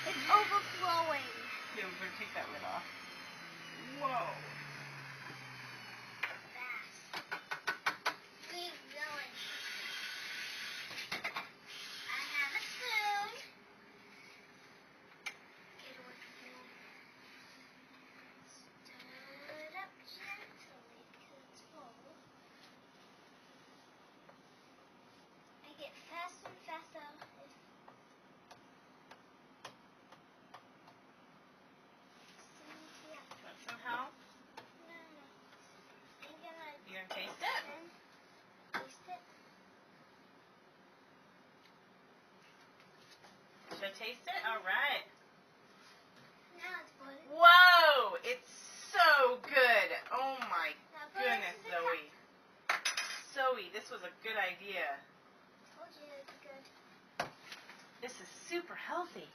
It's overflowing. Yeah, we better take that lid off. Whoa. Keep going. I have a spoon. Get away from me. Stir it up gently because it's full. I get faster and faster. Want some help? No. I'm gonna You gonna taste it? taste it. Should I taste it? All right. Now it's boiling. Whoa! It's so good. Oh my Now put it goodness, in the Zoe. Zoe, this was a good idea. Told you it's good. This is super healthy.